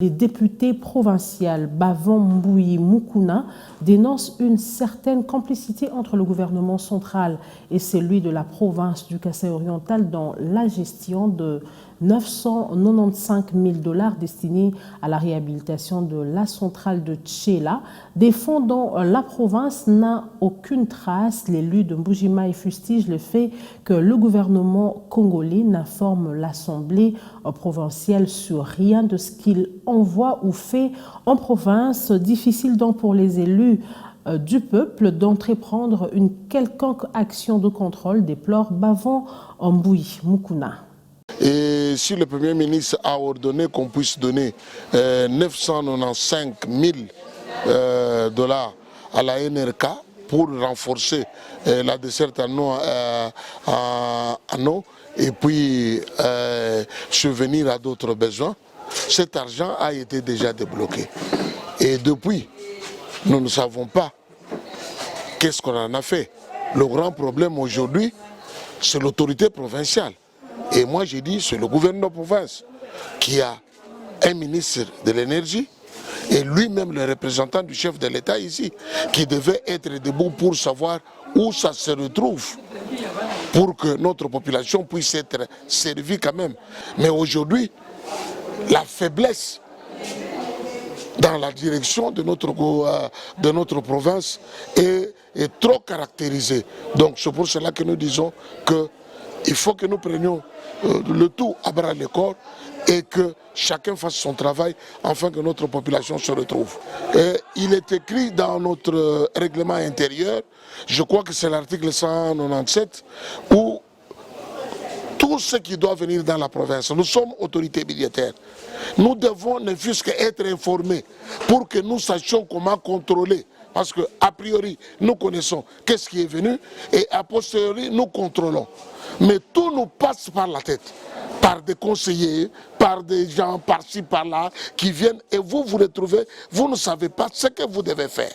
Les députés provinciaux Bavon Mbouyi Mukuna dénoncent une certaine complicité entre le gouvernement central et celui de la province du Kasaï oriental dans la gestion de 995 000 $ destinés à la réhabilitation de la centrale de Tchéla, des fonds dont la province n'a aucune trace. L'élu de Mboujima fustige le fait que le gouvernement congolais n'informe l'Assemblée provinciale sur rien de ce qu'il envoie ou fait en province. Difficile donc pour les élus du peuple d'entreprendre une quelconque action de contrôle, déplore Bavon Mbouyi Mukuna. Et si le Premier ministre a ordonné qu'on puisse donner 995 000 $ à la NRK pour renforcer la desserte en eau et puis subvenir à d'autres besoins, cet argent a été déjà débloqué. Et depuis, nous ne savons pas qu'est-ce qu'on en a fait. Le grand problème aujourd'hui, c'est l'autorité provinciale. Et moi j'ai dit, c'est le gouverneur de province qui a un ministre de l'énergie et lui-même le représentant du chef de l'État ici, qui devait être debout pour savoir où ça se retrouve, pour que notre population puisse être servie quand même. Mais aujourd'hui, la faiblesse dans la direction de notre province est trop caractérisée. Donc c'est pour cela que nous disons qu'il faut que nous prenions le tout à bras le corps et que chacun fasse son travail afin que notre population se retrouve. Et il est écrit dans notre règlement intérieur, je crois que c'est l'article 197, où tout ce qui doit venir dans la province, nous sommes autorités militaires. Nous devons ne fût-ce qu'être informés pour que nous sachions comment contrôler. Parce qu'a priori, nous connaissons qu'est-ce qui est venu et a posteriori, nous contrôlons. Mais tout nous passe par la tête, par des conseillers, par des gens par-ci, par-là, qui viennent et vous vous retrouvez, vous ne savez pas ce que vous devez faire.